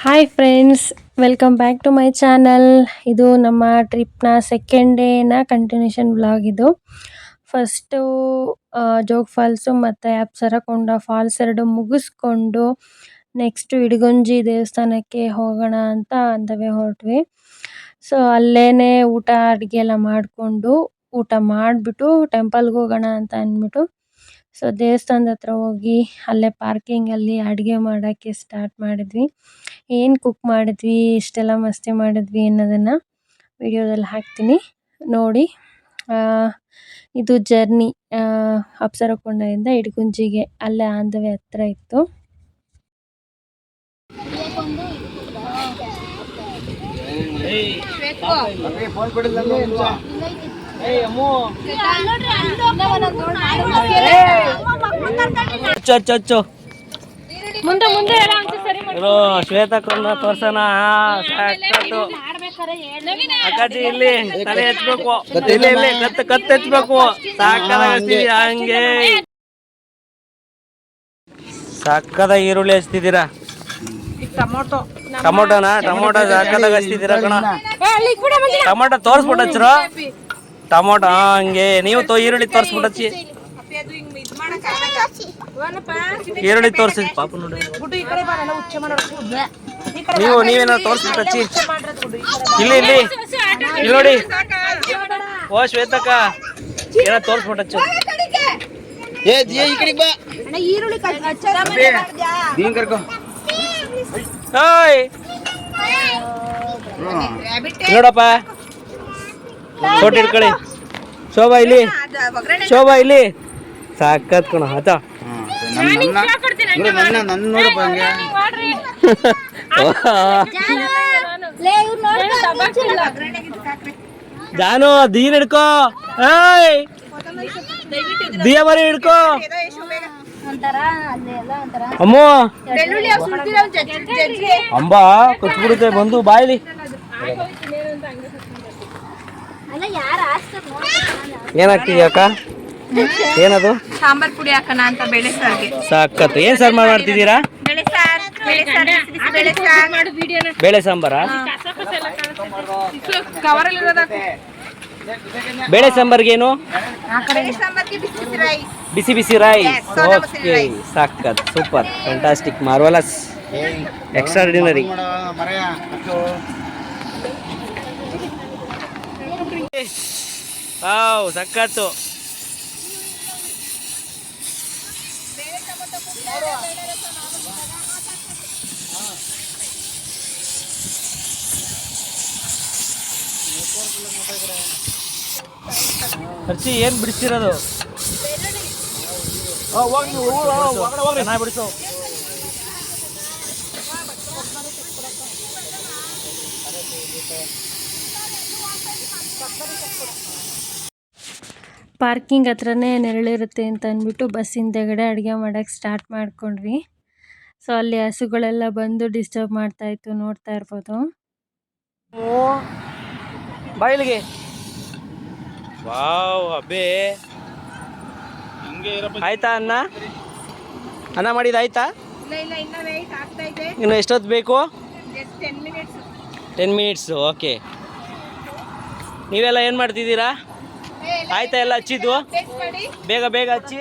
Hi friends, welcome back to my channel. ಇದು ನಮ್ಮ ಟ್ರಿಪ್ನ ಸೆಕೆಂಡ್ ಡೇನ ಕಂಟಿನ್ಯೂಷನ್ ವ್ಲಾಗ್. ಇದು ಫಸ್ಟು ಜೋಗ್ ಫಾಲ್ಸು ಮತ್ತು ಅಪ್ಸರಕೊಂಡ ಫಾಲ್ಸ್ ಎರಡು ಮುಗಿಸ್ಕೊಂಡು ನೆಕ್ಸ್ಟು ಇಡಗುಂಜಿ ದೇವಸ್ಥಾನಕ್ಕೆ ಹೋಗೋಣ ಅಂತ ಅಂದವೇ ಹೊರಟ್ವಿ. ಸೊ ಅಲ್ಲೇ ಊಟ ಅಡುಗೆ ಎಲ್ಲ ಮಾಡಿಕೊಂಡು ಊಟ ಮಾಡಿಬಿಟ್ಟು ಟೆಂಪಲ್ಗೆ ಹೋಗೋಣ ಅಂತ ಅಂದ್ಬಿಟ್ಟು ಸೊ ದೇವಸ್ಥಾನದ ಹತ್ರ ಹೋಗಿ ಅಲ್ಲೇ ಪಾರ್ಕಿಂಗಲ್ಲಿ ಅಡುಗೆ ಮಾಡೋಕ್ಕೆ ಸ್ಟಾರ್ಟ್ ಮಾಡಿದ್ವಿ. ಏನು ಕುಕ್ ಮಾಡಿದ್ವಿ, ಇಷ್ಟೆಲ್ಲ ಮಸ್ತಿ ಮಾಡಿದ್ವಿ ಅನ್ನೋದನ್ನು ವಿಡಿಯೋದಲ್ಲಿ ಹಾಕ್ತೀನಿ ನೋಡಿ. ಇದು ಜರ್ನಿ ಅಪ್ಸರಕೊಂಡದಿಂದ ಇಡಗುಂಜಿಗೆ, ಅಲ್ಲೇ ಆನ್ ದ ವೇ ಹತ್ರ ಇತ್ತು. ಮುಂದೆ ಮುಂದೆ ಶ್ವೇತಕೊಂಡ ತೋರ್ಸೋಣ. ಅಕ್ಕಾಜಿ ಇಲ್ಲಿ ತಲೆ ಎತ್ಬೇಕು, ಕತ್ತು ಎತ್ಬೇಕು. ಹಂಗೆ ಸಕ್ಕದ ಈರುಳ್ಳಿ ಹಚ್ತಿದ್ದೀರಾ? ಟೊಮೊಟೊನಾ? ಟೊಮೊಟೊ ಸಕ್ಕದಾಗ ಹಚ್ತಿದ್ದೀರಾ ಕಣ. ಟೊಮೊಟೊ ತೋರ್ಸ್ಬಿಟ್ಟು ಹಚ್ರು. ಟೊಮೊಟೊ ಹಂಗೆ ನೀವು ಈರುಳ್ಳಿ ತೋರ್ಸ್ಬಿಟ್ಟು ಹಚ್ಚಿ. ಈರುಳ್ಳಿ ತೋರಿಸಿ ಪಾಪ ನೋಡಿ. ನೀವೇನೋ ತೋರಿಸ್ಬಿಟ್ಟು ಹಚ್ಚಿ. ಇಲ್ಲಿ ಇಲ್ಲಿ ಇಲ್ಲಿ ನೋಡಿ. ಓ ಶ್ವೇತಕ್ಕ ಏನೋ ತೋರಿಸ್ಬಿಟ್ಟು ಹಚ್ಚು. ನೋಡಪ್ಪ ಫೋಟೋ ಇಟ್ಕೊಳ್ಳಿ. ಶೋಭಾ ಇಲ್ಲಿ, ಶೋಭಾ ಇಲ್ಲಿ. ಸಾಕತ್ ಕಣ ಆತ. ಜಾನು ದೀನ್ ಹಿಡ್ಕೋ, ದಿಯ ಮರಿ ಹಿಡ್ಕೋ. ಅಮ್ಮೋ ಅಂಬ ಕುಚ್ಬಿಡುತ್ತೆ ಬಂದು ಬಾಯ್ಲಿ. ಏನಾಗ್ತಿದ್ಯಾ ಅಕ್ಕ? ಏನದು? ಸಾಂಬಾರ್ ಪುಡಿ ಹಾಕೋಣ ಅಂತ ಬೇಳೆ ಸಾರ್ಗೆ. ಸಾಕತ್ತು. ಏನ್ ಸಾರ್ ಮಾಡ್ತಿದ್ದೀರಾ? ಬೇಳೆ ಸಾಂಬಾರ? ಬೇಳೆ ಸಾಂಬಾರ್ಗೇನು? ಬಿಸಿ ಬಿಸಿ ರೈಸ್. ಓಕೆ, ಸಾಕತ್, ಸೂಪರ್, ಫ್ಯಾಂಟಾಸ್ಟಿಕ್, ಮಾರ್ವಲಸ್, ಎಕ್ಸ್ಟ್ರಾರ್ಡಿನರಿ. ಸಕ್ಕತ್ತು. ಹರ್ಷಿ ಏನ್ ಬಿಡಿಸಿರೋದು? ಬಿಡಿಸು. ಪಾರ್ಕಿಂಗ್ ಹತ್ರನೇ ನೆರಳಿರುತ್ತೆ ಅಂತ ಅಂದ್ಬಿಟ್ಟು ಬಸ್ ಹಿಂದೆಗಡೆ ಅಡುಗೆ ಮಾಡೋಕ್ಕೆ ಸ್ಟಾರ್ಟ್ ಮಾಡ್ಕೊಂಡ್ವಿ. ಸೊ ಅಲ್ಲಿ ಹಸುಗಳೆಲ್ಲ ಬಂದು ಡಿಸ್ಟರ್ಬ್ ಮಾಡ್ತಾಯಿತ್ತು, ನೋಡ್ತಾ ಇರ್ಬೋದು. ಬಾಯಿಲಿಗೆ ವಾವ್. ಅಬ್ಬೇ ಆಯ್ತಾ? ಅನ್ನ ಮಾಡಿದ ಆಯ್ತಾ? ಇನ್ನು ಎಷ್ಟೊತ್ತು ಬೇಕು? 10 ಮಿನಿಟ್ಸು. ಓಕೆ. ನೀವೆಲ್ಲ ಏನು ಮಾಡ್ತಿದ್ದೀರಾ? ಆಯ್ತಾ ಎಲ್ಲ ಹಚ್ಚಿದ್ದು? ಬೇಗ ಬೇಗ ಹಚ್ಚಿ.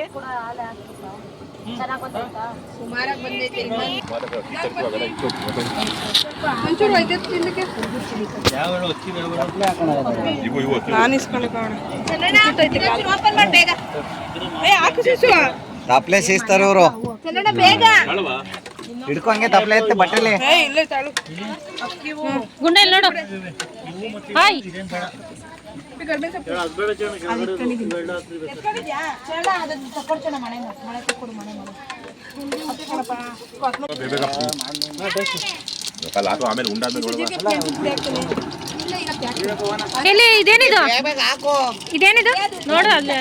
ತಪ್ಲೆ ಸೇಸ್ತಾರೆ ಇವರು. ಹಿಡ್ಕೊ ಹಂಗೆ ತಪ್ಲೆ ಎತ್ತೆ ಬಟ್ಟೆಲಿ. ಗುಂಡೆ ನೋಡು. ಹಾಯ್ ಇದೇನಿದು? ಇದೇನಿದು ನೋಡು. ಅಲ್ಲಿ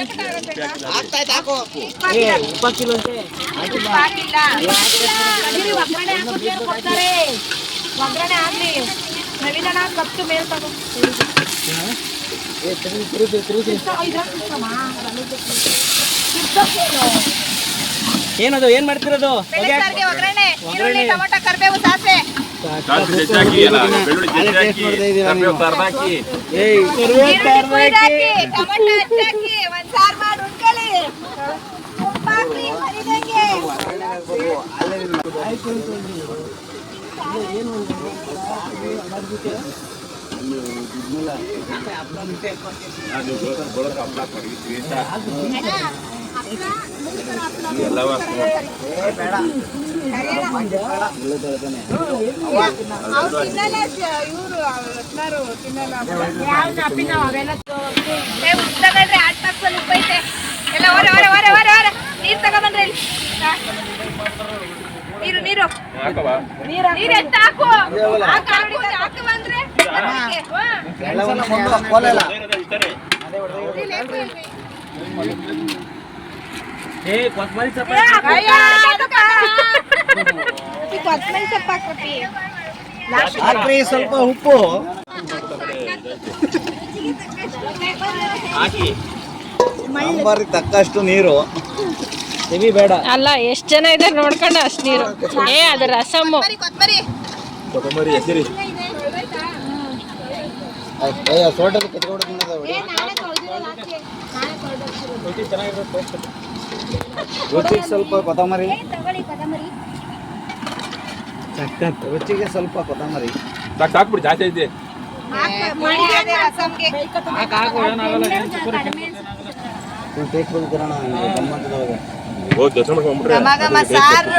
ಒಗ್ಗರಣೆ ಆಗ್ಲಿ. ನವೀನಣ್ಣ ಕತ್ತು ಮೇಲ್ ತಗೋ. ಏನದು? ಏನ್ ಮಾಡ್ತಿರೋದು? ಒಗ್ಗರಣೆ, ಈರುಳ್ಳಿ, ಟೊಮೆಟೊ, ಕರಿಬೇವು, ಸಾಸಿವೆ. ಸಾಸಿವೆ ಹೆಚ್ಚಾಕಿ ಅಲ್ಲ ಬೆಳ್ಳುಳ್ಳಿ ಹೆಚ್ಚಾಕಿ ಕರಿಬೇವು ಕರ್ದಾಕಿ ಟೊಮೆಟೊ ಹೆಚ್ಚಾಕಿ ಒಂದ್ ಸಾರ್ ಮಾಡಿ ಉಣ್ಕೊಳ್ಳಿ ಉಪ್ಪಾಕಿ ಮರಿದಂಗೆ ಅದು ಗೊಳಕ ಹಪ್ಪಳ ಕಡಿತೀವಿ ಎಲ್ಲವ ನೀರ್ ತಗೊಂಡ್ಬಂದ್ರಿ ನೀರು ನೀರು ನೀರ್ ಎತ್ತ ಹಾಕು ಹಾಕು ಬಂದ್ರೆ ಕೊತ್ತಂಬರಿ ಸೊಪ್ಪು ಕೊತ್ತಂಬರಿ ಸೊಪ್ಪು ಹಾಕ್ಬಿಟ್ಟಿ ಹಾಕ್ರಿ ಸ್ವಲ್ಪ ಉಪ್ಪು ಹಾಕಿ ಸಾಂಬಾರಿಗೆ ತಕ್ಕಷ್ಟು ನೀರು ಹೆವಿ ಬೇಡ. ಅಲ್ಲ ಎಷ್ಟು ಜನ ಇದ್ದಾರೆ ನೋಡ್ಕೊಂಡು ಅಷ್ಟು ನೀರು. ಅದು ರಸಮ್ಮು. ಕೊತ್ತಂಬರಿ ಕೊತ್ತಂಬರಿ ಹೆಸರಿ ಸೋಟಲ್ಲಿ ಕುತ್ಕೊಂಡು ತಿನ್ನೋದು ಹೊಡಿ. ರುಚಿಗೆ ಸ್ವಲ್ಪ ಕೊತ್ತಂಬರಿ, ರುಚಿಗೆ ಸ್ವಲ್ಪ ಕೊತ್ತಂಬರಿ ಹಾಕ್ಬಿಡಿ ಜಾಸ್ತಿ ಐತಿ ರಸಮ್ಗೆ ಘಮ ಸಾರು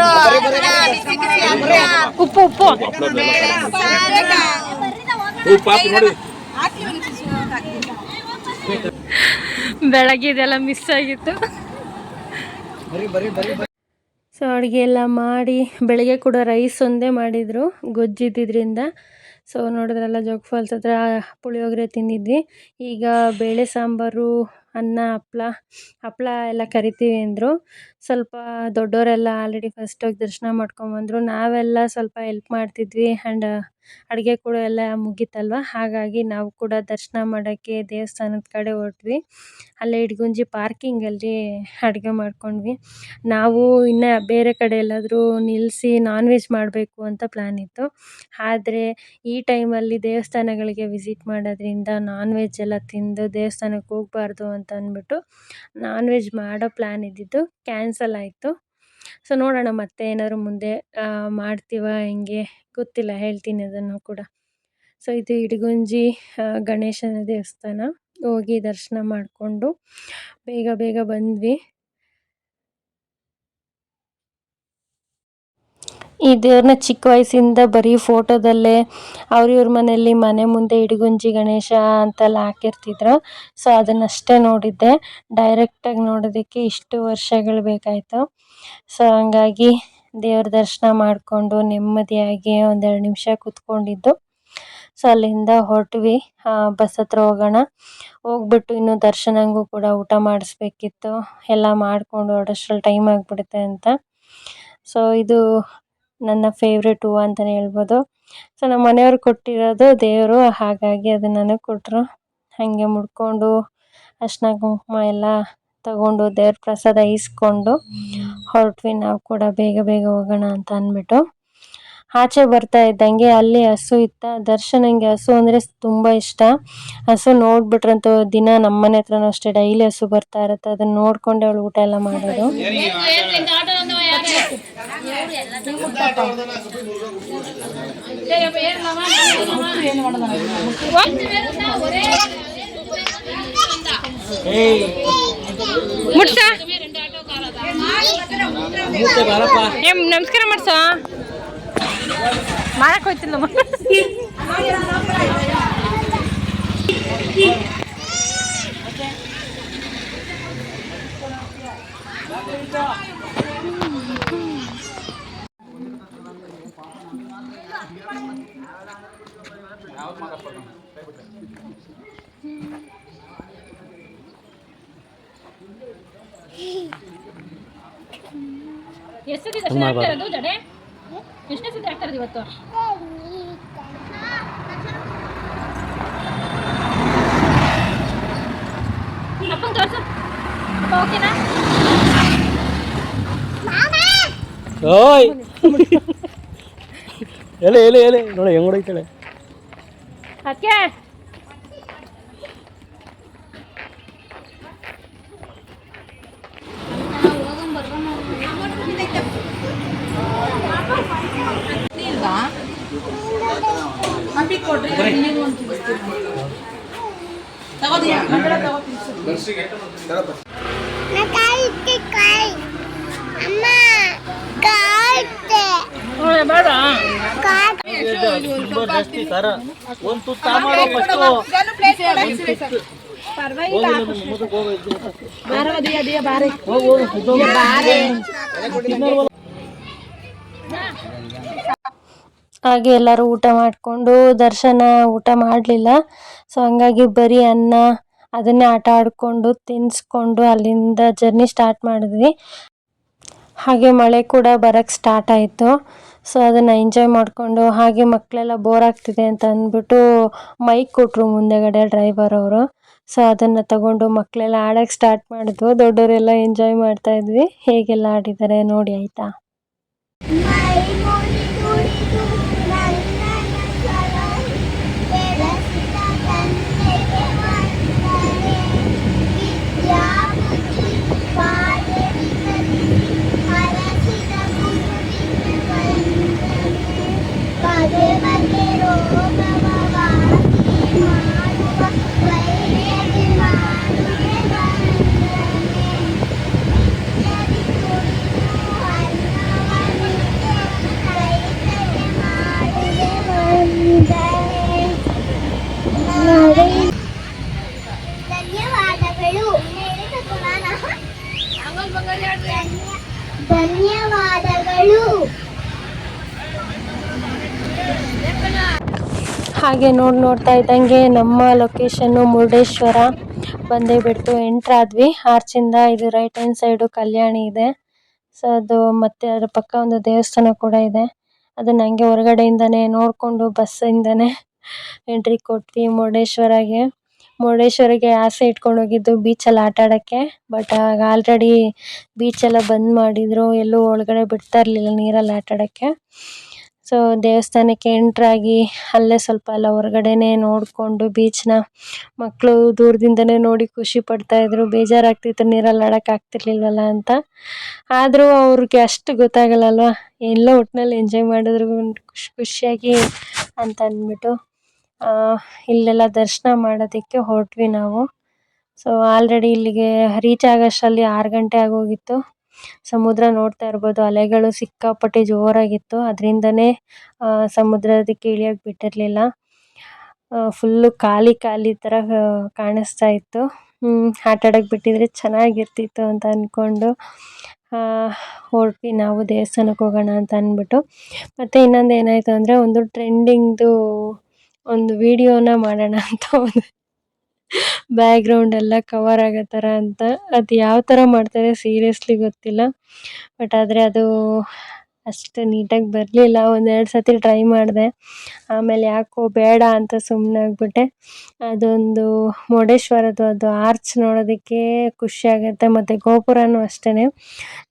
ಉಪ್ಪು ಉಪ್ಪು ಬೆಳಗ್ಗೆ ಇದೆಲ್ಲ ಮಿಸ್ ಆಗಿತ್ತು. ಸೊ ಅಡುಗೆ ಎಲ್ಲ ಮಾಡಿ ಬೆಳಗ್ಗೆ ಕೂಡ ರೈಸ್ ಒಂದೇ ಮಾಡಿದರು ಗೊಜ್ಜಿದ್ದಿದ್ದರಿಂದ. ಸೊ ನೋಡಿದ್ರಲ್ಲ ಜೋಗ್ ಫಾಲ್ಸ್ ಹತ್ರ ಪುಳಿಯೋಗರೆ ತಿಂದಿದ್ವಿ. ಈಗ ಬೇಳೆ ಸಾಂಬಾರು, ಅನ್ನ, ಹಪ್ಪಳ ಎಲ್ಲ ಕರಿತೀವಿ ಅಂದರು. ಸ್ವಲ್ಪ ದೊಡ್ಡವರೆಲ್ಲ ಆಲ್ರೆಡಿ ಫಸ್ಟ್ ಹೋಗಿ ದರ್ಶನ ಮಾಡ್ಕೊಂಬಂದರು. ನಾವೆಲ್ಲ ಸ್ವಲ್ಪ ಹೆಲ್ಪ್ ಮಾಡ್ತಿದ್ವಿ. ಆ್ಯಂಡ್ ಅಡುಗೆ ಕೂಡ ಎಲ್ಲ ಮುಗೀತಲ್ವ, ಹಾಗಾಗಿ ನಾವು ಕೂಡ ದರ್ಶನ ಮಾಡೋಕ್ಕೆ ದೇವಸ್ಥಾನದ ಕಡೆ ಹೊರಟ್ವಿ. ಅಲ್ಲೇ ಇಡಗುಂಜಿ ಪಾರ್ಕಿಂಗಲ್ಲಿ ಅಡುಗೆ ಮಾಡ್ಕೊಂಡ್ವಿ. ನಾವು ಇನ್ನು ಬೇರೆ ಕಡೆ ಎಲ್ಲಾದರೂ ನಿಲ್ಲಿಸಿ ನಾನ್ ವೆಜ್ ಮಾಡಬೇಕು ಅಂತ ಪ್ಲ್ಯಾನ್ ಇತ್ತು. ಆದರೆ ಈ ಟೈಮಲ್ಲಿ ದೇವಸ್ಥಾನಗಳಿಗೆ ವಿಸಿಟ್ ಮಾಡೋದ್ರಿಂದ ನಾನ್ ವೆಜ್ ಎಲ್ಲ ತಿಂದು ದೇವಸ್ಥಾನಕ್ಕೆ ಹೋಗಬಾರ್ದು ಅಂತ ಅಂದ್ಬಿಟ್ಟು ನಾನ್ ವೆಜ್ ಮಾಡೋ ಪ್ಲ್ಯಾನ್ ಇದ್ದಿದ್ದು ಕ್ಯಾನ್ಸಲ್ ಆಯಿತು. ಸೊ ನೋಡೋಣ ಮತ್ತೆ ಏನಾದ್ರು ಮುಂದೆ ಮಾಡ್ತೀವ ಹೆಂಗೆ ಗೊತ್ತಿಲ್ಲ, ಹೇಳ್ತೀನಿ ಅದನ್ನು ಕೂಡ. ಸೊ ಇದು ಇಡಗುಂಜಿ ಗಣೇಶನ ದೇವಸ್ಥಾನ. ಹೋಗಿ ದರ್ಶನ ಮಾಡಿಕೊಂಡು ಬೇಗ ಬಂದ್ವಿ. ಈ ದೇವ್ರನ್ನ ಚಿಕ್ಕ ವಯಸ್ಸಿಂದ ಬರೀ ಫೋಟೋದಲ್ಲೇ ಇವ್ರ ಮನೆಯಲ್ಲಿ ಮನೆ ಮುಂದೆ ಇಡಗುಂಜಿ ಗಣೇಶ ಅಂತೆಲ್ಲ ಹಾಕಿರ್ತಿದ್ರು. ಸೊ ಅದನ್ನಷ್ಟೇ ನೋಡಿದ್ದೆ. ಡೈರೆಕ್ಟಾಗಿ ನೋಡೋದಕ್ಕೆ ಇಷ್ಟು ವರ್ಷಗಳು ಬೇಕಾಯಿತು. ಸೊ ಹಂಗಾಗಿ ದೇವ್ರ ದರ್ಶನ ಮಾಡಿಕೊಂಡು ನೆಮ್ಮದಿಯಾಗಿ ಒಂದೆರಡು ನಿಮಿಷ ಕೂತ್ಕೊಂಡಿದ್ದು. ಸೊ ಅಲ್ಲಿಂದ ಹೊರಟ್ವಿ. ಬಸ್ ಹತ್ರ ಹೋಗ್ಬಿಟ್ಟು ಇನ್ನು ದರ್ಶನಂಗೂ ಕೂಡ ಊಟ ಮಾಡಿಸ್ಬೇಕಿತ್ತು. ಎಲ್ಲ ಮಾಡಿಕೊಂಡು ಹೊರಡೋಷ್ಟ್ರಲ್ಲಿ ಟೈಮ್ ಆಗಿಬಿಡುತ್ತೆ ಅಂತ. ಸೊ ಇದು ನನ್ನ ಫೇವ್ರೆಟ್ ಹೂವು ಅಂತಲೇ ಹೇಳ್ಬೋದು. ಸೊ ನಮ್ಮ ಮನೆಯವ್ರು ಕೊಟ್ಟಿರೋದು ದೇವರು, ಹಾಗಾಗಿ ಅದು ನನಗೆ ಕೊಟ್ಟರು. ಹಾಗೆ ಮುಡ್ಕೊಂಡು ಅರ್ಶಿನ ಕುಂಕುಮ ಎಲ್ಲ ತಗೊಂಡು ದೇವ್ರ ಪ್ರಸಾದ ಈಸ್ಕೊಂಡು ಹೊರಟ್ವಿ. ನಾವು ಕೂಡ ಬೇಗ ಹೋಗೋಣ ಅಂತ ಅಂದ್ಬಿಟ್ಟು ಆಚೆ ಬರ್ತಾ ಇದ್ದಂಗೆ ಅಲ್ಲಿ ಹಸು ಇತ್ತ. ದರ್ಶನಂಗೆ ಹಸು ಅಂದರೆ ತುಂಬ ಇಷ್ಟ. ಹಸು ನೋಡ್ಬಿಟ್ರಂತೂ ದಿನ ನಮ್ಮ ಮನೆ ಹತ್ರನೂ ಅಷ್ಟೇ ಡೈಲಿ ಹಸು ಬರ್ತಾ ಇರುತ್ತೆ. ಅದನ್ನ ನೋಡ್ಕೊಂಡೆ ಅವಳು ಊಟ ಎಲ್ಲ ಮಾಡೋದು. ನಮಸ್ಕಾರ ಮಾಡ್ಸ ಮಾಡಕ್ ಹೋಯ್ತಿಲ್ಲ. ಎಷ್ಟು ಸತಿ ಆಗ್ತಾ ಇರೋದು ಜಡೆ? ಎಷ್ಟನೇ ಸತಿ ಆಗ್ತಾ ಇರೋದು ಇವತ್ತು? ಅಪ್ಪಂಗೆ ತೋರ್ಸು. ಅಪ್ಪ ಓಕೆನಾ? ಓಯ್ ಎಲೆ ಎಲೆ ಎಲೆ ನೋಡಿ ಹೆಂಗ್ ಹೊಡೈತಾಳೆ. ಅದಕ್ಕೆ ಹಾಗೆ ಎಲ್ಲರೂ ಊಟ ಮಾಡಿಕೊಂಡು ದರ್ಶನ ಊಟ ಮಾಡಲಿಲ್ಲ. ಸೊ ಹಂಗಾಗಿ ಬರೀ ಅನ್ನ ಅದನ್ನೇ ಆಟ ಆಡಿಕೊಂಡು ತಿನ್ನಿಸ್ಕೊಂಡು ಅಲ್ಲಿಂದ ಜರ್ನಿ ಸ್ಟಾರ್ಟ್ ಮಾಡಿದ್ವಿ. ಹಾಗೆ ಮಳೆ ಕೂಡ ಬರೋಕ್ಕೆ ಸ್ಟಾರ್ಟ್ ಆಯಿತು. ಸೊ ಅದನ್ನು ಎಂಜಾಯ್ ಮಾಡಿಕೊಂಡು ಹಾಗೆ ಮಕ್ಕಳೆಲ್ಲ ಬೋರ್ ಆಗ್ತಿದೆ ಅಂತ ಅಂದ್ಬಿಟ್ಟು ಮೈಕ್ ಕೊಟ್ಟರು ಮುಂದೆಗಡೆ ಡ್ರೈವರ್ ಅವರು. ಸೊ ಅದನ್ನು ತಗೊಂಡು ಮಕ್ಕಳೆಲ್ಲ ಆಡೋಕ್ಕೆ ಸ್ಟಾರ್ಟ್ ಮಾಡಿದ್ವು. ದೊಡ್ಡವರೆಲ್ಲ ಎಂಜಾಯ್ ಮಾಡ್ತಾಯಿದ್ವಿ. ಹೇಗೆಲ್ಲ ಆಡಿದ್ದಾರೆ ನೋಡಿ ಆಯಿತಾ. ಧನ್ಯವಾದಗಳು. ಹಾಗೆ ನೋಡ್ತಾ ಇದ್ದಂಗೆ ನಮ್ಮ ಲೊಕೇಶನ್ನು ಮುರುಡೇಶ್ವರ ಬಂದೇ ಬಿಡ್ತು. ಎಂಟ್ರಾದ್ವಿ ಆರ್ಚಿಂದ. ಇದು ರೈಟ್ ಹ್ಯಾಂಡ್ ಸೈಡು ಕಲ್ಯಾಣಿ ಇದೆ. ಸೊ ಅದು ಮತ್ತೆ ಅದ್ರ ಪಕ್ಕ ಒಂದು ದೇವಸ್ಥಾನ ಕೂಡ ಇದೆ. ಅದನ್ನ ಹಂಗೆ ಹೊರಗಡೆಯಿಂದನೇ ನೋಡಿಕೊಂಡು ಬಸ್ಸಿಂದನೇ ಎಂಟ್ರಿ ಕೊಟ್ವಿ ಮುರುಡೇಶ್ವರಗೆ ಆಸೆ ಇಟ್ಕೊಂಡು ಹೋಗಿದ್ದು ಬೀಚಲ್ಲಿ ಆಟ ಆಡೋಕ್ಕೆ. ಬಟ್ ಆಗ ಆಲ್ರೆಡಿ ಬೀಚೆಲ್ಲ ಬಂದ್ ಮಾಡಿದ್ರು, ಎಲ್ಲೂ ಒಳಗಡೆ ಬಿಡ್ತಾ ಇರಲಿಲ್ಲ ನೀರಲ್ಲಿ ಆಟ ಆಡೋಕ್ಕೆ. ಸೊ ದೇವಸ್ಥಾನಕ್ಕೆ ಎಂಟ್ರಾಗಿ ಅಲ್ಲೇ ಸ್ವಲ್ಪ ಎಲ್ಲ ಹೊರಗಡೆನೇ ನೋಡಿಕೊಂಡು ಬೀಚ್ನ ಮಕ್ಕಳು ದೂರದಿಂದನೇ ನೋಡಿ ಖುಷಿ ಪಡ್ತಾಯಿದ್ರು. ಬೇಜಾರಾಗ್ತಿತ್ತು ನೀರಲ್ಲಿ ಆಡೋಕ್ಕೆ ಆಗ್ತಿರ್ಲಿಲ್ವಲ್ಲ ಅಂತ. ಆದರೂ ಅವ್ರಿಗೆ ಅಷ್ಟು ಗೊತ್ತಾಗಲ್ಲಲ್ವ, ಎಲ್ಲೋ ಒಟ್ಟಿನಲ್ಲಿ ಎಂಜಾಯ್ ಮಾಡಿದ್ರು ಖುಷಿಯಾಗಿ ಅಂತ ಅಂದ್ಬಿಟ್ಟು ಇಲ್ಲೆಲ್ಲ ದರ್ಶನ ಮಾಡೋದಕ್ಕೆ ಹೊರಟ್ವಿ ನಾವು. ಸೊ ಆಲ್ರೆಡಿ ಇಲ್ಲಿಗೆ ರೀಚ್ ಆಗೋಷ್ಟರಲ್ಲಿ 6 ಗಂಟೆ ಆಗೋಗಿತ್ತು. ಸಮುದ್ರ ನೋಡ್ತಾ ಇರ್ಬೋದು, ಅಲೆಗಳು ಸಿಕ್ಕಾಪಟ್ಟೆ ಜೋರಾಗಿತ್ತು. ಅದರಿಂದನೇ ಸಮುದ್ರದಕ್ಕೆ ಇಳಿಯೋಕ್ಕೆ ಬಿಟ್ಟಿರಲಿಲ್ಲ. ಫುಲ್ಲು ಖಾಲಿ ಥರ ಕಾಣಿಸ್ತಾ ಇತ್ತು. ಆಟ ಆಡೋಕ್ಕೆ ಬಿಟ್ಟಿದ್ರೆ ಚೆನ್ನಾಗಿರ್ತಿತ್ತು ಅಂತ ಅಂದ್ಕೊಂಡು ಹೊರಟ್ವಿ ನಾವು ದೇವಸ್ಥಾನಕ್ಕೆ ಹೋಗೋಣ ಅಂತ ಅಂದ್ಬಿಟ್ಟು. ಮತ್ತು ಇನ್ನೊಂದು ಏನಾಯಿತು ಅಂದರೆ, ಒಂದು ಟ್ರೆಂಡಿಂಗ್ದು ಒಂದು ವಿಡಿಯೋನ ಮಾಡೋಣ ಅಂತ ಒಂದು ಬ್ಯಾಕ್ಗ್ರೌಂಡ್ ಎಲ್ಲ ಕವರ್ ಆಗೋ ಥರ ಅಂತ. ಅದು ಯಾವ ಥರ ಮಾಡ್ತಾರೆ ಸೀರಿಯಸ್ಲಿ ಗೊತ್ತಿಲ್ಲ. ಬಟ್ ಆದರೆ ಅದು ಅಷ್ಟು ನೀಟಾಗಿ ಬರಲಿಲ್ಲ. 1-2 ಸತಿ ಟ್ರೈ ಮಾಡಿದೆ, ಆಮೇಲೆ ಯಾಕೋ ಬೇಡ ಅಂತ ಸುಮ್ಮನಾಗ್ಬಿಟ್ಟೆ. ಅದೊಂದು ಮುರುಡೇಶ್ವರದ್ದು ಅದು ಆರ್ಚ್ ನೋಡೋದಕ್ಕೆ ಖುಷಿ ಆಗುತ್ತೆ. ಮತ್ತು ಗೋಪುರನೂ ಅಷ್ಟೇ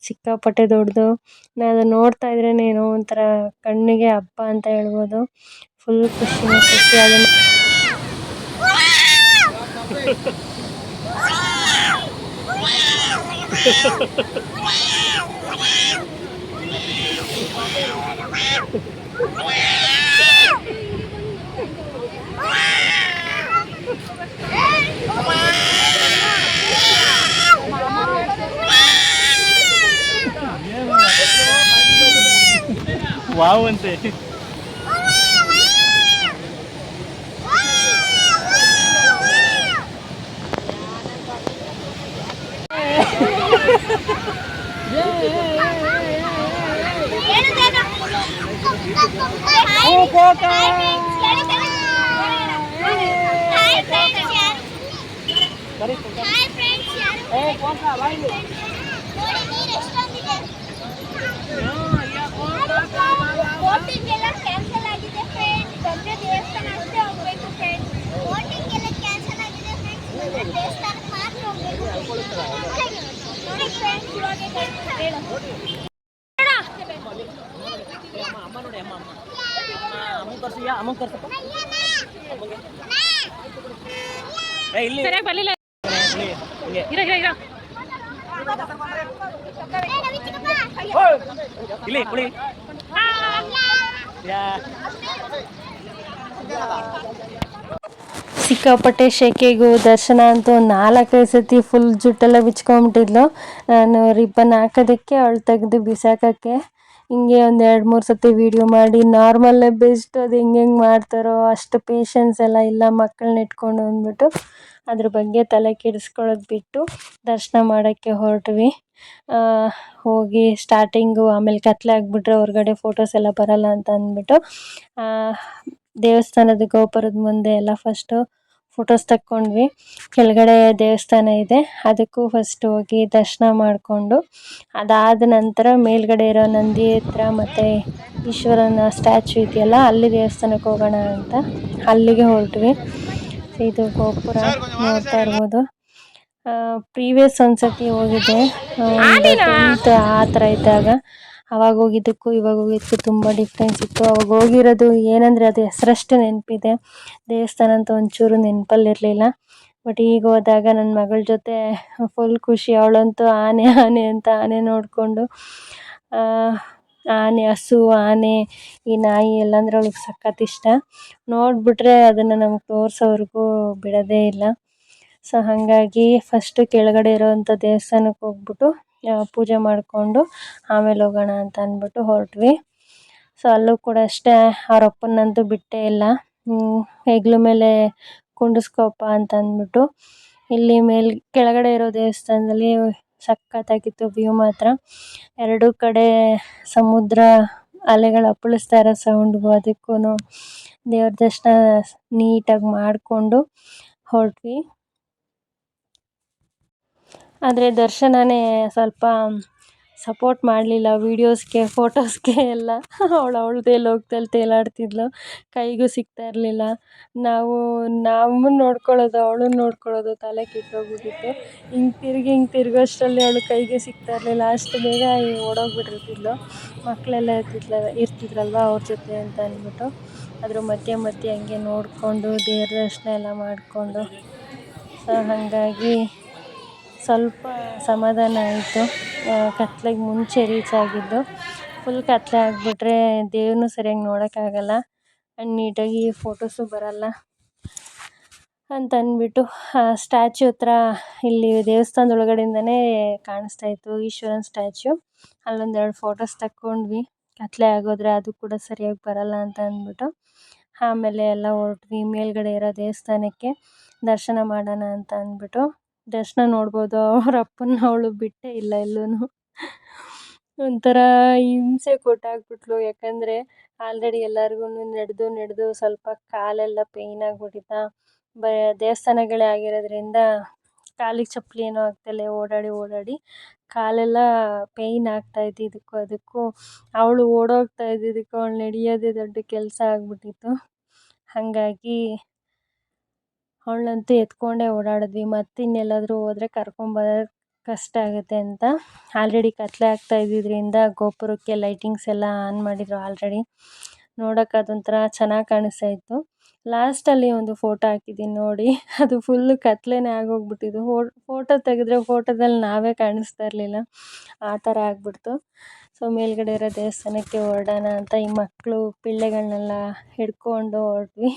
ಸಿಕ್ಕಾಪಟ್ಟೆ ದೊಡ್ಡದು. ನಾನು ಅದನ್ನು ನೋಡ್ತಾ ಇದ್ರೇ ಏನೋ ಒಂಥರ ಕಣ್ಣಿಗೆ ಹಬ್ಬ ಅಂತ ಹೇಳ್ಬೋದು. ಫುಲ್ ಖುಷಿ. ಅದನ್ನು ವಾವ್ ಅಂತೆ. ಬೋಟಿಂಗ್ ಎಲ್ಲ ಕ್ಯಾನ್ಸಲ್ ಆಗಿದೆ ಫ್ರೆಂಡ್ಸ್. ದೊಡ್ಡ ದೇವಸ್ಥಾನ ಅಷ್ಟೇ ಹೋಗ್ಬೇಕು ಫ್ರೆಂಡ್ಸ್. ಬೋಟಿಂಗ್ ಎಲ್ಲ ಕ್ಯಾನ್ಸಲ್ ಆಗಿದೆ ಫ್ರೆಂಡ್ಸ್. ದೇವಸ್ಥಾನಕ್ಕೆ ಮಾತ್ರ ಹೋಗ್ಬೇಕು ನೋಡಿ ಫ್ರೆಂಡ್ಸ್. ಇವಾಗ ಹೇಳು ಇಲ್ಲಿ ಕುಳಿ ಸಿಕ್ಕಾಪಟ್ಟೆ ಶೆಕೆಗೂ ದರ್ಶನ ಅಂತೂ ಒಂದು 4-5 ಸತಿ ಫುಲ್ ಜುಟ್ಟೆಲ್ಲ ಬಿಚ್ಕೊಂಬಿಟ್ಟಿದ್ಲು. ನಾನು ರಿಬ್ಬನ್ ಹಾಕೋದಕ್ಕೆ ಅವಳು ತೆಗೆದು ಬಿಸಾಕೋಕ್ಕೆ ಹಿಂಗೆ ಒಂದು 2-3 ಸತಿ ವೀಡಿಯೋ ಮಾಡಿ ನಾರ್ಮಲ್ಲೇ ಬೆಸ್ಟ್, ಅದು ಹೆಂಗೆ ಮಾಡ್ತಾರೋ ಅಷ್ಟು ಪೇಷನ್ಸ್ ಎಲ್ಲ ಇಲ್ಲ ಮಕ್ಕಳನ್ನ ಇಟ್ಕೊಂಡು ಅಂದ್ಬಿಟ್ಟು ಅದ್ರ ಬಗ್ಗೆ ತಲೆ ಕೆಡಿಸ್ಕೊಳ್ಳೋದು ಬಿಟ್ಟು ದರ್ಶನ ಮಾಡೋಕ್ಕೆ ಹೊರಟ್ವಿ. ಹೋಗಿ ಸ್ಟಾರ್ಟಿಂಗು ಆಮೇಲೆ ಕತ್ಲೆ ಆಗಿಬಿಟ್ರೆ ಹೊರಗಡೆ ಫೋಟೋಸ್ ಎಲ್ಲ ಬರಲ್ಲ ಅಂತ ಅಂದ್ಬಿಟ್ಟು ದೇವಸ್ಥಾನದ ಗೋಪುರದ ಮುಂದೆ ಎಲ್ಲ ಫಸ್ಟು ಫೋಟೋಸ್ ತಕ್ಕೊಂಡ್ವಿ. ಕೆಳಗಡೆ ದೇವಸ್ಥಾನ ಇದೆ, ಅದಕ್ಕೂ ಫಸ್ಟ್ ಹೋಗಿ ದರ್ಶನ ಮಾಡಿಕೊಂಡು ಅದಾದ ನಂತರ ಮೇಲ್ಗಡೆ ಇರೋ ನಂದಿ ಹತ್ರ ಮತ್ತು ಈಶ್ವರನ ಸ್ಟ್ಯಾಚು ಇದೆಯಲ್ಲ ಅಲ್ಲಿ ದೇವಸ್ಥಾನಕ್ಕೆ ಹೋಗೋಣ ಅಂತ ಅಲ್ಲಿಗೆ ಹೊರಟ್ವಿ. ಇದು ಗೋಪುರ ನೋಡ್ತಾ ಇರ್ಬೋದು. ಪ್ರೀವಿಯಸ್ ಒಂದ್ಸತಿ ಹೋಗಿದ್ದೆ, ಒಂದು 10th ಆ ಥರ ಇದ್ದಾಗ. ಅವಾಗ ಹೋಗಿದ್ದಕ್ಕೂ ಇವಾಗ ಹೋಗಿದ್ದಕ್ಕೂ ತುಂಬ ಡಿಫ್ರೆನ್ಸ್ ಇತ್ತು. ಅವಾಗ ಹೋಗಿರೋದು ಏನಂದರೆ ಅದು ಹೆಸರಷ್ಟು ನೆನಪಿದೆ, ದೇವಸ್ಥಾನ ಅಂತ ಒಂಚೂರು ನೆನಪಲ್ಲಿರಲಿಲ್ಲ. ಬಟ್ ಈಗ ಹೋದಾಗ ನನ್ನ ಮಗಳ ಜೊತೆ ಫುಲ್ ಖುಷಿ. ಅವಳಂತೂ ಆನೆ ಆನೆ ಅಂತ ಆನೆ ನೋಡಿಕೊಂಡು ಆನೆ, ಹಸು, ಆನೆ, ಈ ನಾಯಿ ಎಲ್ಲ ಅಂದರೆ ಅವಳಿಗೆ ಸಖತ್ ಇಷ್ಟ. ನೋಡಿಬಿಟ್ರೆ ಅದನ್ನು ನಮ್ಗೆ ತೋರಿಸೋವರೆಗೂ ಬಿಡೋದೇ ಇಲ್ಲ. ಸೊ ಹಾಗಾಗಿ ಫಸ್ಟು ಕೆಳಗಡೆ ಇರೋವಂಥ ದೇವಸ್ಥಾನಕ್ಕೆ ಹೋಗ್ಬಿಟ್ಟು ಪೂಜೆ ಮಾಡಿಕೊಂಡು ಆಮೇಲೆ ಹೋಗೋಣ ಅಂತ ಅಂದ್ಬಿಟ್ಟು ಹೊರಟ್ವಿ. ಸೊ ಅಲ್ಲೂ ಕೂಡ ಅಷ್ಟೇ, ಅವರಪ್ಪನಂತೂ ಬಿಟ್ಟೇ ಇಲ್ಲ. ಹೆಗ್ಲ ಮೇಲೆ ಕುಂಡಿಸ್ಕೊಪ್ಪ ಅಂತ ಅಂದ್ಬಿಟ್ಟು ಇಲ್ಲಿ ಕೆಳಗಡೆ ಇರೋ ದೇವಸ್ಥಾನದಲ್ಲಿ ಸಖತ್ತಾಗಿತ್ತು ವ್ಯೂ ಮಾತ್ರ. ಎರಡೂ ಕಡೆ ಸಮುದ್ರ ಅಲೆಗಳು ಅಪ್ಪಳಿಸ್ತಾ ಇರೋ ಸೌಂಡ್ಗೂ ಅದಕ್ಕೂ ದೇವ್ರ ದರ್ಶನ ನೀಟಾಗಿ ಮಾಡಿಕೊಂಡು ಹೊರಟ್ವಿ. ಆದರೆ ದರ್ಶನನೇ ಸ್ವಲ್ಪ ಸಪೋರ್ಟ್ ಮಾಡಲಿಲ್ಲ ವೀಡಿಯೋಸ್ಗೆ, ಫೋಟೋಸ್ಗೆ ಎಲ್ಲ. ಅವಳದೇ ಲೋಕದಲ್ಲಿ ತೇಲಾಡ್ತಿದ್ಲು, ಕೈಗೂ ಸಿಗ್ತಾ ಇರಲಿಲ್ಲ. ನಮ್ಮನ್ನು ನೋಡ್ಕೊಳ್ಳೋದು, ಅವಳನ್ನ ನೋಡ್ಕೊಳ್ಳೋದು ತಲೆ ಕೆಟ್ಟೋಗ್ಬಿಟ್ಟಿತ್ತು. ಹಿಂಗೆ ತಿರುಗೋಷ್ಟರಲ್ಲಿ ಅವಳು ಕೈಗೆ ಸಿಗ್ತಾ ಇರಲಿಲ್ಲ, ಅಷ್ಟು ಬೇಗ ಓಡೋಗ್ಬಿಟ್ಟಿರ್ತಿದ್ಲು. ಮಕ್ಕಳೆಲ್ಲ ಇರ್ತಿದ್ರಲ್ವ ಅವ್ರ ಜೊತೆ ಅಂತ ಅಂದ್ಬಿಟ್ಟು ಅದ್ರ ಮಧ್ಯೆ ಹಂಗೆ ನೋಡಿಕೊಂಡು ದೇವ್ರ ದರ್ಶನ ಎಲ್ಲ ಮಾಡಿಕೊಂಡು ಸೊ ಹಾಗಾಗಿ ಸ್ವಲ್ಪ ಸಮಾಧಾನ ಆಯಿತು. ಕತ್ಲೆಗೆ ಮುಂಚೆ ರೀಚ್ ಆಗಿದ್ದು. ಫುಲ್ ಕತ್ಲೆ ಆಗಿಬಿಟ್ರೆ ದೇವ್ರನ್ನೂ ಸರಿಯಾಗಿ ನೋಡೋಕ್ಕಾಗಲ್ಲ ಆ್ಯಂಡ್ ನೀಟಾಗಿ ಫೋಟೋಸು ಬರಲ್ಲ ಅಂತ ಅಂದ್ಬಿಟ್ಟು ಸ್ಟ್ಯಾಚ್ಯು ಹತ್ರ ಇಲ್ಲಿ ದೇವಸ್ಥಾನದ ಒಳಗಡೆಯಿಂದನೇ ಕಾಣಿಸ್ತಾಯಿತ್ತು ಈಶ್ವರನ ಸ್ಟ್ಯಾಚ್ಯು. ಅಲ್ಲೊಂದೆರಡು ಫೋಟೋಸ್ ತಕ್ಕೊಂಡ್ವಿ. ಕತ್ಲೆ ಆಗೋದ್ರೆ ಅದು ಕೂಡ ಸರಿಯಾಗಿ ಬರಲ್ಲ ಅಂತ ಅಂದ್ಬಿಟ್ಟು ಆಮೇಲೆ ಎಲ್ಲ ಹೊರಟ್ವಿ ಮೇಲ್ಗಡೆ ಇರೋ ದೇವಸ್ಥಾನಕ್ಕೆ ದರ್ಶನ ಮಾಡೋಣ ಅಂತ ಅಂದ್ಬಿಟ್ಟು. ದರ್ಶನ ನೋಡ್ಬೋದು, ಅವ್ರ ಅಪ್ಪನ ಅವಳು ಬಿಟ್ಟೇ ಇಲ್ಲ ಎಲ್ಲೂ. ಒಂಥರ ಹಿಂಸೆ ಕೊಟ್ಟಾಕ್ಬಿಟ್ಲು. ಯಾಕಂದರೆ ಆಲ್ರೆಡಿ ಎಲ್ಲರಿಗೂ ನಡೆದು ಸ್ವಲ್ಪ ಕಾಲೆಲ್ಲ ಪೇಯ್ನ್ ಆಗಿಬಿಟ್ಟಿತ್ತ. ದೇವಸ್ಥಾನಗಳೇ ಆಗಿರೋದ್ರಿಂದ ಕಾಲಿಗೆ ಚಪ್ಪಲಿ ಏನೋ ಆಗ್ತಲೇ ಓಡಾಡಿ ಕಾಲೆಲ್ಲ ಪೇಯ್ನ್ ಆಗ್ತಾಯಿತ್ತು. ಅದಕ್ಕೂ ಅವಳು ಓಡೋಗ್ತಾ ಇದ್ದಿದ್ದಕ್ಕೂ ಅವಳು ನಡೆಯೋದೇ ದೊಡ್ಡ ಕೆಲಸ ಆಗಿಬಿಟ್ಟಿತ್ತು. ಹಾಗಾಗಿ ಅವಳನ್ನಂತೂ ಎತ್ಕೊಂಡೇ ಓಡಾಡಿದ್ವಿ. ಮತ್ತಿನ್ನೆಲ್ಲಾದರೂ ಹೋದರೆ ಕರ್ಕೊಂಬರೋದು ಕಷ್ಟ ಆಗುತ್ತೆ ಅಂತ ಆಲ್ರೆಡಿ ಕತ್ಲೆ ಆಗ್ತಾ ಇದ್ದಿದ್ದರಿಂದ ಗೋಪುರಕ್ಕೆ ಲೈಟಿಂಗ್ಸ್ ಎಲ್ಲ ಆನ್ ಮಾಡಿದ್ರು ಆಲ್ರೆಡಿ. ನೋಡೋಕೆ ಅದೊಂಥರ ಚೆನ್ನಾಗಿ ಕಾಣಿಸ್ತಾ ಇತ್ತು. ಲಾಸ್ಟಲ್ಲಿ ಒಂದು ಫೋಟೋ ಹಾಕಿದ್ದೀನಿ ನೋಡಿ, ಅದು ಫುಲ್ಲು ಕತ್ಲೆನೇ ಆಗೋಗ್ಬಿಟ್ಟಿದ್ದು. ಫೋಟೋ ತೆಗೆದ್ರೆ ಫೋಟೋದಲ್ಲಿ ನಾವೇ ಕಾಣಿಸ್ತಾ ಇರಲಿಲ್ಲ, ಆ ಥರ ಆಗಿಬಿಡ್ತು. ಸೊ ಮೇಲ್ಗಡೆ ಇರೋ ದೇವಸ್ಥಾನಕ್ಕೆ ಹೊರಡೋಣ ಅಂತ ಈ ಮಕ್ಕಳು ಪಿಳ್ಳೆಗಳನ್ನೆಲ್ಲ ಹಿಡ್ಕೊಂಡು ಹೊರಟ್ವಿ.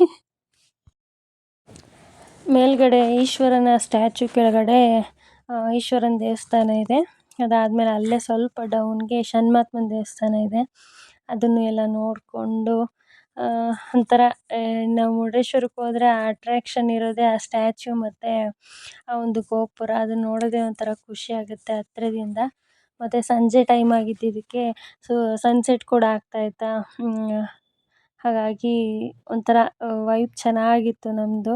ಮೇಲ್ಗಡೆ ಈಶ್ವರನ ಸ್ಟ್ಯಾಚು ಕೆಳಗಡೆ ಈಶ್ವರನ ದೇವಸ್ಥಾನ ಇದೆ. ಅದಾದಮೇಲೆ ಅಲ್ಲೇ ಸ್ವಲ್ಪ ಡೌನ್ಗೆ ಷಣ್ಮಾತ್ಮನ ದೇವಸ್ಥಾನ ಇದೆ. ಅದನ್ನು ಎಲ್ಲ ನೋಡಿಕೊಂಡು ಒಂಥರ ನಾವು ಮುರುಡೇಶ್ವರಕ್ಕೆ ಹೋದರೆ ಆ ಅಟ್ರ್ಯಾಕ್ಷನ್ ಇರೋದೇ ಆ ಸ್ಟ್ಯಾಚು ಮತ್ತು ಆ ಒಂದು ಗೋಪುರ. ಅದನ್ನ ನೋಡೋದೇ ಒಂಥರ ಖುಷಿ ಆಗುತ್ತೆ ಹತ್ರದಿಂದ. ಮತ್ತು ಸಂಜೆ ಟೈಮ್ ಆಗಿದ್ದಿದ್ದಕ್ಕೆ ಸೊ ಸನ್ಸೆಟ್ ಕೂಡ ಆಗ್ತಾಯಿತ್ತಾ, ಹಾಗಾಗಿ ಒಂಥರ ವೈಬ್ ಚೆನ್ನಾಗಿತ್ತು ನಮ್ಮದು.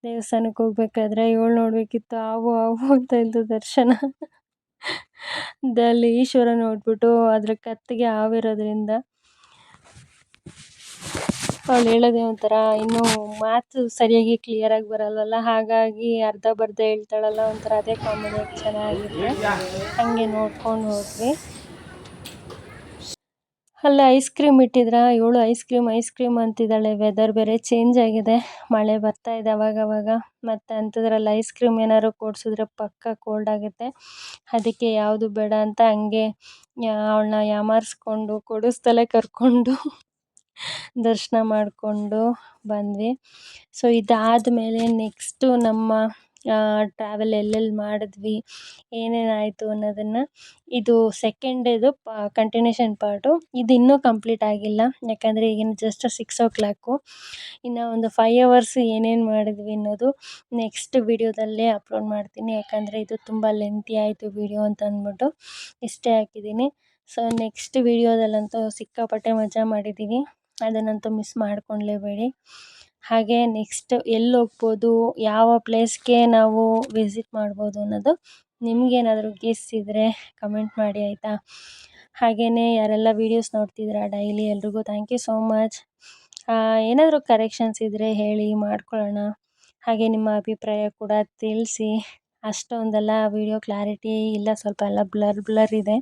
ದೇವಸ್ಥಾನಕ್ಕೆ ಹೋಗ್ಬೇಕಾದ್ರೆ ಇವಳು ನೋಡಬೇಕಿತ್ತು, ಹಾವು ಅಂತ ಇದ್ದು ದರ್ಶನ. ಅಲ್ಲಿ ಈಶ್ವರ ನೋಡ್ಬಿಟ್ಟು ಅದ್ರ ಕತ್ತಿಗೆ ಹಾವಿರೋದ್ರಿಂದ ಅವಳು ಹೇಳೋದೇ ಒಂಥರ, ಇನ್ನೂ ಮಾತು ಸರಿಯಾಗಿ ಕ್ಲಿಯರಾಗಿ ಬರಲ್ವಲ್ಲ, ಹಾಗಾಗಿ ಅರ್ಧ ಬರ್ಧ ಹೇಳ್ತಾಳಲ್ಲ, ಒಂಥರ ಅದೇ ಕಾಮಿಡಿಯಾಗಿ ಚೆನ್ನಾಗಿತ್ತು. ಹಾಗೆ ನೋಡ್ಕೊಂಡು ಹೋದ್ವಿ. ಅಲ್ಲೇ ಐಸ್ ಕ್ರೀಮ್ ಇಟ್ಟಿದ್ರಾ, ಇವಳು ಐಸ್ ಕ್ರೀಮ್ ಅಂತಿದ್ದಾಳೆ. ವೆದರ್ ಬೇರೆ ಚೇಂಜ್ ಆಗಿದೆ, ಮಳೆ ಬರ್ತಾ ಇದೆ ಅವಾಗವಾಗ. ಮತ್ತು ಅಂಥದ್ರಲ್ಲಿ ಐಸ್ ಕ್ರೀಮ್ ಏನಾದ್ರು ಕೊಡಿಸಿದ್ರೆ ಪಕ್ಕ ಕೋಲ್ಡ್ ಆಗುತ್ತೆ. ಅದಕ್ಕೆ ಯಾವುದು ಬೇಡ ಅಂತ ಹಂಗೆ ಅವಳನ್ನ ಯಾಮಾರಿಸ್ಕೊಂಡು ಕೊಡಿಸ್ದಲೇ ಕರ್ಕೊಂಡು ದರ್ಶನ ಮಾಡಿಕೊಂಡು ಬಂದ್ವಿ. ಸೊ ಇದಾದಮೇಲೆ ನೆಕ್ಸ್ಟು ನಮ್ಮ ಟ್ರಾವೆಲ್ ಎಲ್ಲೆಲ್ಲಿ ಮಾಡಿದ್ವಿ, ಏನೇನಾಯಿತು ಅನ್ನೋದನ್ನು, ಇದು ಸೆಕೆಂಡ್ ಡೇದು ಕಂಟಿನ್ಯೂಷನ್ ಪಾರ್ಟು. ಇದು ಇನ್ನೂ ಕಂಪ್ಲೀಟ್ ಆಗಿಲ್ಲ, ಯಾಕಂದರೆ ಈಗಿನ ಜಸ್ಟ್ 6 o'clock. ಇನ್ನು ಒಂದು 5 hours ಏನೇನು ಮಾಡಿದ್ವಿ ಅನ್ನೋದು ನೆಕ್ಸ್ಟ್ ವಿಡಿಯೋದಲ್ಲೇ ಅಪ್ಲೋಡ್ ಮಾಡ್ತೀನಿ. ಯಾಕಂದರೆ ಇದು ತುಂಬ ಲೆಂತಿ ಆಯಿತು ವಿಡಿಯೋ ಅಂತ ಅಂದ್ಬಿಟ್ಟು ಇಷ್ಟೇ ಹಾಕಿದ್ದೀನಿ. ಸೊ ನೆಕ್ಸ್ಟ್ ವಿಡಿಯೋದಲ್ಲಂತೂ ಸಿಕ್ಕಾಪಟ್ಟೆ ಮಜಾ ಮಾಡಿದ್ದೀವಿ, ಅದನ್ನಂತೂ ಮಿಸ್ ಮಾಡ್ಕೊಳ್ಲೇಬೇಡಿ. ಹಾಗೆ ನೆಕ್ಸ್ಟ್ ಎಲ್ಲಿ ಹೋಗ್ಬೋದು, ಯಾವ ಪ್ಲೇಸ್ಗೆ ನಾವು ವಿಸಿಟ್ ಮಾಡ್ಬೋದು ಅನ್ನೋದು ನಿಮಗೇನಾದರೂ ಗೆಸ್ ಇದ್ದರೆ ಕಮೆಂಟ್ ಮಾಡಿ ಆಯಿತಾ. ಹಾಗೆಯೇ ಯಾರೆಲ್ಲ ವೀಡಿಯೋಸ್ ನೋಡ್ತಿದ್ದೀರಾ ಡೈಲಿ ಎಲ್ರಿಗೂ ಥ್ಯಾಂಕ್ ಯು ಸೋ ಮಚ್. ಏನಾದರೂ ಕರೆಕ್ಷನ್ಸ್ ಇದ್ದರೆ ಹೇಳಿ, ಮಾಡ್ಕೊಳ್ಳೋಣ. ಹಾಗೆ ನಿಮ್ಮ ಅಭಿಪ್ರಾಯ ಕೂಡ ತಿಳಿಸಿ. ಅಷ್ಟೊಂದೆಲ್ಲ ವಿಡಿಯೋ ಕ್ಲಾರಿಟಿ ಇಲ್ಲ, ಸ್ವಲ್ಪ ಎಲ್ಲ ಬ್ಲರ್ ಇದೆ,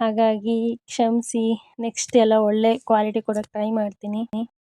ಹಾಗಾಗಿ ಕ್ಷಮಿಸಿ. ನೆಕ್ಸ್ಟ್ ಎಲ್ಲ ಒಳ್ಳೆ ಕ್ವಾಲಿಟಿ ಕೊಡೋಕ್ಕೆ ಟ್ರೈ ಮಾಡ್ತೀನಿ.